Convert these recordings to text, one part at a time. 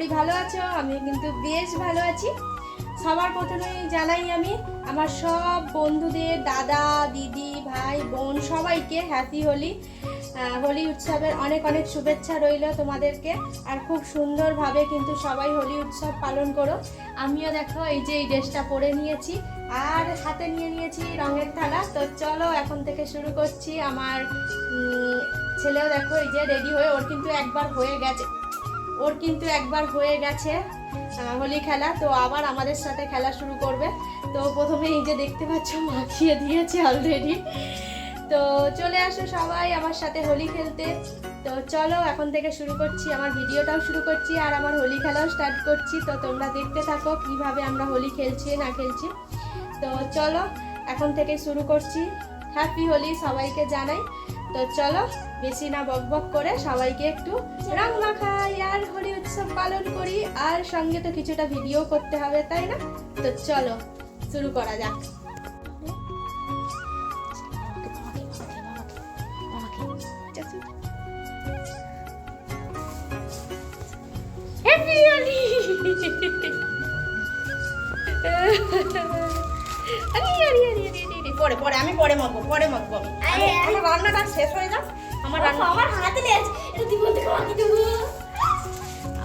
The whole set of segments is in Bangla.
করি ভালো আছো। আমি কিন্তু বেশ ভালো আছি। সবার প্রথমেই জানাই আমি আমার সব বন্ধুদের, দাদা দিদি ভাই বোন সবাইকে হ্যাপি হোলি। হোলি উৎসবের অনেক অনেক শুভেচ্ছা রইল তোমাদেরকে। আর খুব সুন্দরভাবে কিন্তু সবাই হোলি উৎসব পালন করো। আমিও দেখো এই যে এই ড্রেসটা পরে নিয়েছি আর হাতে নিয়ে নিয়েছি রঙের থালা। তো চলো এখন থেকে শুরু করছি। আমার ছেলেও দেখো এই যে রেডি হয়ে, ওর কিন্তু একবার হয়ে গেছে হোলি খেলা। তো আবার আমাদের সাথে খেলা শুরু করবে। তো প্রথমে এই যে দেখতে পাচ্ছ মাখিয়ে দিয়েছে অলরেডি। তো চলে আসো সবাই আমার সাথে হোলি খেলতে। তো চলো এখন থেকে শুরু করছি, আমার ভিডিওটাও শুরু করছি আর আমার হোলি খেলাও স্টার্ট করছি। তো তোমরা দেখতে থাকো কিভাবে আমরা হোলি খেলছি না খেলছি। তো চলো এখন থেকে শুরু করছি। হ্যাপি হোলি সবাইকে জানাই। তো চলো বেশি না বকবক করে সবাইকে একটু রং মাখাই আর হোলি উৎসব পালন করি। আর সঙ্গে তো কিছুটা ভিডিও করতে হবে, তাই না? তো চলো শুরু করা যাক। হ্যাপি হোলি। পরে পরে আমি পরে মাখবো আমি। আমার রান্নাটা শেষ হয়ে যাক। আমার হাতে লেজ এটা দিব থেকে মাখি দেব।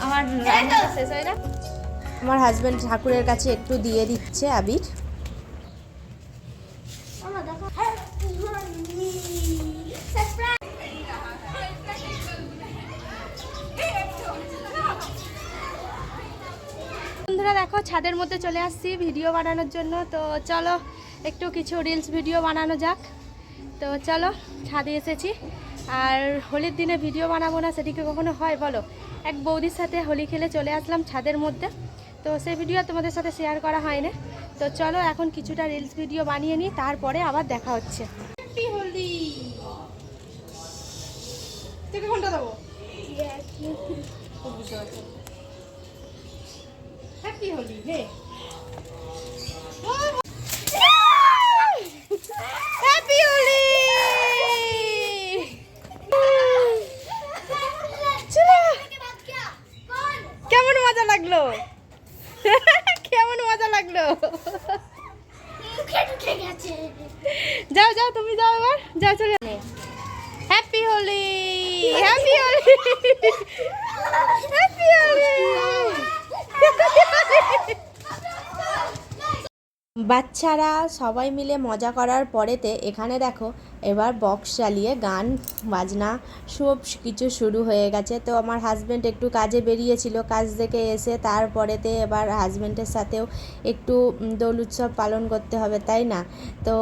আমার রান্নাটা শেষ হয়ে যাক। আমার হাজবেন্ড ঠাকুরের কাছে একটু দিয়ে দিচ্ছে আবির। বন্ধুরা দেখো ছাদের মধ্যে চলে আসছি ভিডিও বানানোর জন্য। তো চলো একটু কিছু রিলস ভিডিও বানানো যাক। তো চলো ছাদে এসেছি। আর হোলির দিনে ভিডিও বানাবো না সেটি কি কখনো হয় বলো? এক বৌদির সাথে হোলি খেলে চলে আসলাম ছাদের মধ্যে। তো সেই ভিডিও তোমাদের সাথে শেয়ার করা হয় না। তো চলো এখন কিছুটা রিলস ভিডিও বানিয়ে নিই, তারপরে আবার দেখা হচ্ছে। হ্যাপি হোলি। তোকে কোনটা দেবো? হ্যাপি হোলি। হে হ্যাপি হোলি। কেমন মজা লাগলো? কেমন মজা লাগলো? যাও যাও তুমি যাও, এবার যাও চলে। Happy Holi. Happy Holi. Happy Holi. বাচ্চারা সবাই মিলে মজা করার পরেতে এখানে দেখো এবার বক্স চালিয়ে গান বাজনা সব কিছু শুরু হয়ে গেছে। তো আমার হাজব্যান্ড একটু কাজে বেরিয়েছিল, কাজ থেকে এসে তারপরেতে এবার হাজব্যান্ডের সাথেও একটু দোল উৎসব পালন করতে হবে, তাই না? তো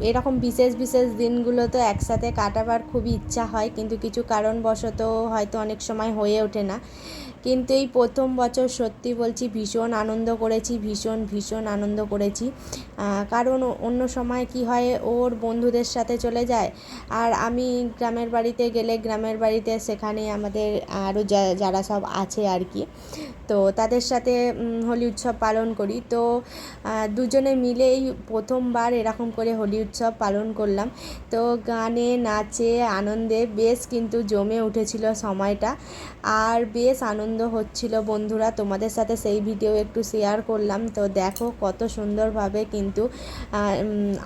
এরকম বিশেষ বিশেষ দিনগুলো তো একসাথে কাটাবার খুবই ইচ্ছা হয়, কিন্তু কিছু কারণবশত হয়তো অনেক সময় হয়ে ওঠে না। কিন্তু এই প্রথম বছর সত্যি বলছি ভীষণ আনন্দ করেছি, ভীষণ আনন্দ করেছি। কারণ অন্য সময় কি হয়, ওর বন্ধুদের সাথে চলে যায় আর আমি গ্রামের বাড়িতে গেলে গ্রামের বাড়িতে সেখানে আমাদের আরও যারা সব আছে আর কি, তো তাদের সাথে হোলি উৎসব পালন করি। তো দুজনে মিলেই প্রথমবার এরকম করে হোলি উৎসব পালন করলাম। তো গানে নাচে আনন্দে বেশ কিন্তু জমে উঠেছিল সময়টা, আর বেশ আনন্দ হচ্ছিল। বন্ধুরা তোমাদের সাথে সেই ভিডিও একটু শেয়ার করলাম। তো দেখো কত সুন্দরভাবে কিন্তু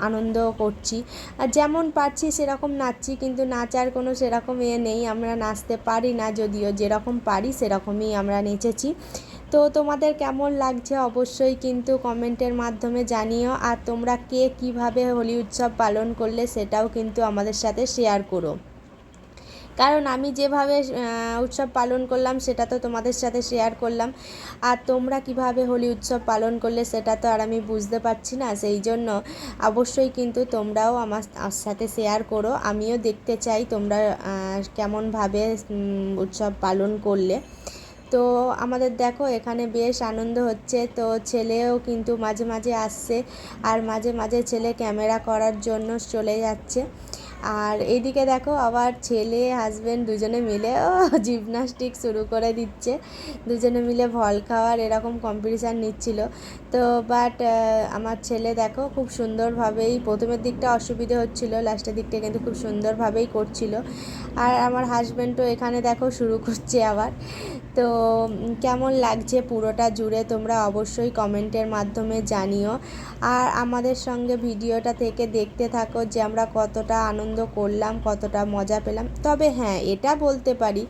আনন্দ করছি, আর যেমন পারছি সেরকম নাচছি, কিন্তু নাচার কোনো সেরকম নেই, আমরা নাচতে পারি না, যদিও যেরকম পারি সেরকমই আমরা নেচেছি। তো তোমাদের কেমন লাগছে অবশ্যই কিন্তু কমেন্টের মাধ্যমে জানিও। আর তোমরা কে কীভাবে হোলি উৎসব পালন করলে সেটাও কিন্তু আমাদের সাথে শেয়ার করো, কারণ আমি যেভাবে উৎসব পালন করলাম সেটা তো তোমাদের সাথে শেয়ার করলাম, আর তোমরা কিভাবে হোলি উৎসব পালন করলে সেটা তো আর আমি বুঝতে পারছি না। সেই জন্য অবশ্যই কিন্তু তোমরাও আমার সাথে শেয়ার করো, আমিও দেখতে চাই তোমরা কেমনভাবে উৎসব পালন করলে। তো আমাদের দেখো এখানে বেশ আনন্দ হচ্ছে। তো ছেলেও কিন্তু মাঝে মাঝে আসছে, আর মাঝে মাঝে ছেলে ক্যামেরা করার জন্য চলে যাচ্ছে। আর এইদিকে দেখো আবার ছেলে হাজব্যান্ড দুজনে মিলে জিমনাস্টিক শুরু করে দিচ্ছে, দুজনে মিলে ভল খাওয়ার এরকম কম্পিটিশান নিচ্ছিল। তো বাট আমার ছেলে দেখো খুব সুন্দরভাবেই, প্রথমের দিকটা অসুবিধে হচ্ছিল, লাস্টের দিকটা কিন্তু খুব সুন্দরভাবেই করছিল। আর আমার হাজব্যান্ডও এখানে দেখো শুরু করছে আবার। তো কেমন লাগছে পুরোটা জুড়ে তোমরা অবশ্যই কমেন্টের মাধ্যমে জানিও। আর আমাদের সঙ্গে ভিডিওটা থেকে দেখতে থাকো যে আমরা কতটা আনন্দ করলাম, কতটা মজা পেলাম। তবে হ্যাঁ, এটা বলতে পারি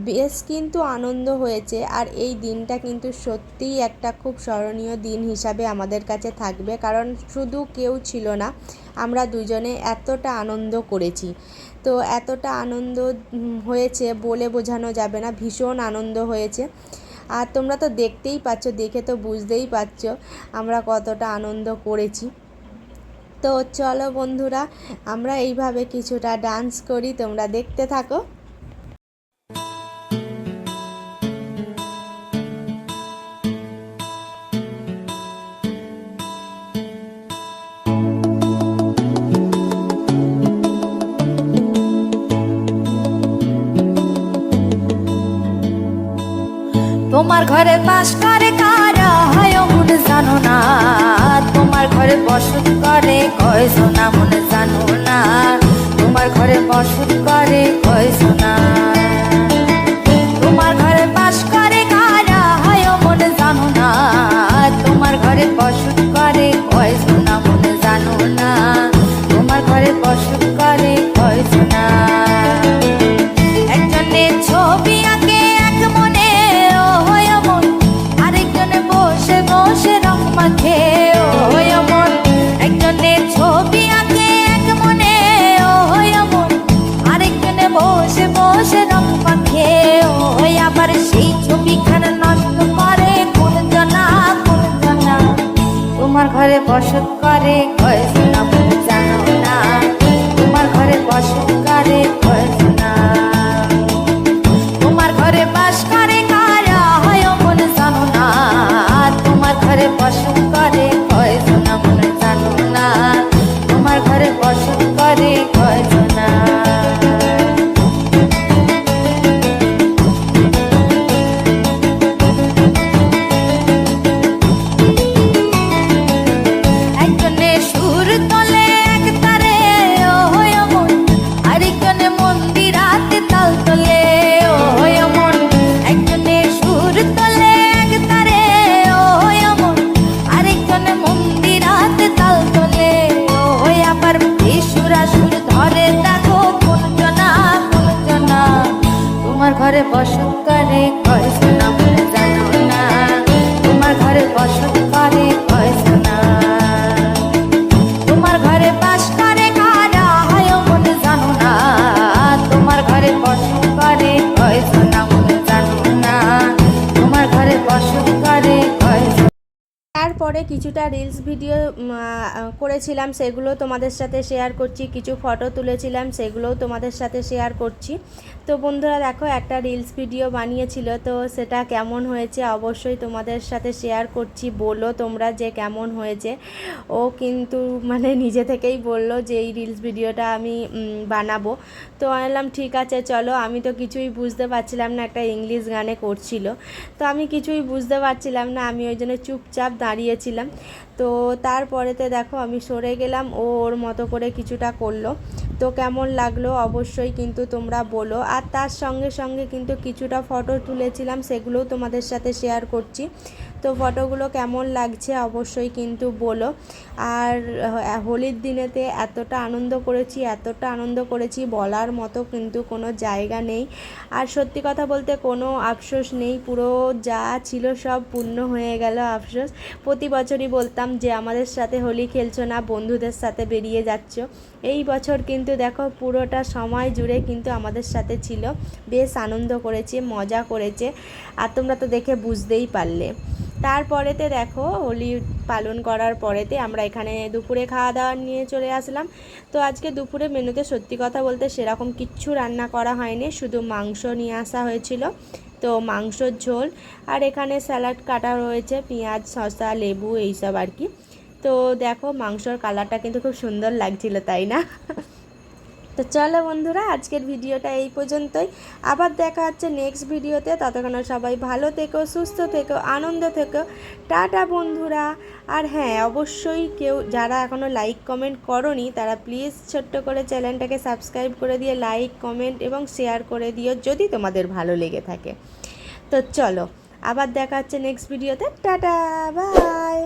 বেশ কিন্তু আনন্দ হয়েছে। আর এই দিনটা কিন্তু সত্যিই একটা খুব স্মরণীয় দিন হিসাবে আমাদের কাছে থাকবে, কারণ শুধু কেউ ছিল না, আমরা দুজনে এতটা আনন্দ করেছি। তো এতটা আনন্দ হয়েছে বলে বোঝানো যাবে না, ভীষণ আনন্দ হয়েছে। আর তোমরা তো দেখতেই পাচ্ছ, দেখে তো বুঝতেই পারছো আমরা কতটা আনন্দ করেছি। তো চলো বন্ধুরা, আমরা এইভাবে কিছুটা ডান্স করি, তোমরা দেখতে থাকো। তোমার ঘরে বাস করে কারা হয় মনে জানো না, তোমার ঘরে বসত করে কয়জনা মনে জানো না, তোমার ঘরে বসত করে কয়জনা। তোমার ঘরে বাস করে কারা হয় মনে জানো না, তোমার ঘরে বসত করে কয়জনা মনে জানো না, তোমার ঘরে বসত করে কয়জনা। একজনে ছবি আঁকে এক মনে বসে রং মাখে ও মন, একজনে ছবি আঁকে এক মনে ও মন, আরেকজনে বসে বসে রং মাখে ও, আবার সেই ছবিখানা নষ্ট করে কোন জনা কোন জনা। তোমার ঘরে বসত করে কয়জনা মনে জানো না, তোমার ঘরে বসত করে কয়জনা। তোমার ঘরে বাস করে কারা হয় মনে জানো না, তোমার ঘরে বসত করে কয়জনা মনে জানো না, তোমার ঘরে বসত করে কয়জনা। একজনে সুর তোলে এক তারে ও মন, আরেকজনে মন্দিরাতে তাল তোলে ও মন, একজনে সুর তোলে এক তারে ও মন, আরেকজনে মন্দিরাতে তাল তোলে ও, আবার সুরা সুর ধরে দেখো কোন জনা কোন জনা। তোমার ঘরে বসত করে কয়জনা মনে জানো না, তোমার ঘরে বসত করে কয়জনা। তোমার ঘরে বাস করে কারা হয় মনে জানো না, তোমার ঘরে বসত করে কয়জনা মনে জানো না, তোমার ঘরে বসত করে কয়জনা। তারপরে কিছুটা রিলস ভিডিও করেছিলাম, সেগুলো তোমাদের সাথে শেয়ার করছি। কিছু ফটো তুলেছিলাম, সেগুলোও তোমাদের সাথে শেয়ার করছি। তো বন্ধুরা দেখো, একটা রিলস ভিডিও বানিয়েছিল, তো সেটা কেমন হয়েছে অবশ্যই তোমাদের সাথে শেয়ার করছি। বলো তোমরা যে কেমন হয়েছে। ও কিন্তু মানে নিজে থেকেই বললো যে এই রিলস ভিডিওটা আমি বানাবো। তো বললাম ঠিক আছে চলো। আমি তো কিছুই বুঝতে পারছিলাম না, একটা ইংলিশ গানে করছিল, তো আমি কিছুই বুঝতে পারছিলাম না, আমি ওই জন্য চুপচাপ দাঁড়িয়েছিলাম। তো তারপরেতে দেখো আমি সরে গেলাম, ও ওর মতো করে কিছুটা করলো। তো কেমন লাগলো অবশ্যই কিন্তু তোমরা বলো। আর তার সঙ্গে সঙ্গে কিন্তু কিছুটা ফটো তুলেছিলাম, সেগুলোও তোমাদের সাথে শেয়ার করছি। তো ফটোগুলো কেমন লাগছে অবশ্যই কিন্তু বলো। আর হোলির দিনেতে এতটা আনন্দ করেছি বলার মতো কিন্তু কোনো জায়গা নেই। আর সত্যি কথা বলতে কোনো আফসোস নেই, পুরো যা ছিল সব পূর্ণ হয়ে গেল আফসোস। প্রতি বছরই বলতাম যে আমাদের সাথে হোলি খেলছো না, বন্ধুদের সাথে বেরিয়ে যাচ্ছ। এই বছর কিন্তু দেখো পুরোটা সময় জুড়ে কিন্তু আমাদের সাথে ছিল, বেশ আনন্দ করেছে, মজা করেছে। আর তোমরা তো দেখে বুঝতেই পারলে। তারপরেতে দেখো হোলি পালন করার পরেতে আমরা এখানে দুপুরে খাওয়া দাওয়া নিয়ে চলে আসলাম। তো আজকে দুপুরে মেনুতে সত্যি কথা বলতে সেরকম কিচ্ছু রান্না করা হয়নি, শুধু মাংস নিয়ে আসা হয়েছিল। তো মাংসর ঝোল, আর এখানে স্যালাড কাটা রয়েছে, পেঁয়াজ শসা লেবু এইসব আর কি। তো দেখো মাংসর কালারটা কিন্তু খুব সুন্দর লাগছিল, তাই না? তো চলো বন্ধুরা, আজকের ভিডিওটা এই পর্যন্তই। আবার দেখা হচ্ছে নেক্সট ভিডিওতে। ততক্ষণ সবাই ভালো থেকো, সুস্থ থেকো, আনন্দ থেকো। টাটা বন্ধুরা। আর হ্যাঁ, অবশ্যই কেউ যারা এখনও লাইক কমেন্ট করোনি তারা প্লিজ ছোট্ট করে চ্যানেলটাকে সাবস্ক্রাইব করে দিয়ে লাইক কমেন্ট এবং শেয়ার করে দিও যদি তোমাদের ভালো লেগে থাকে। তো চলো আবার দেখা হচ্ছে নেক্সট ভিডিওতে, টাটা বাই।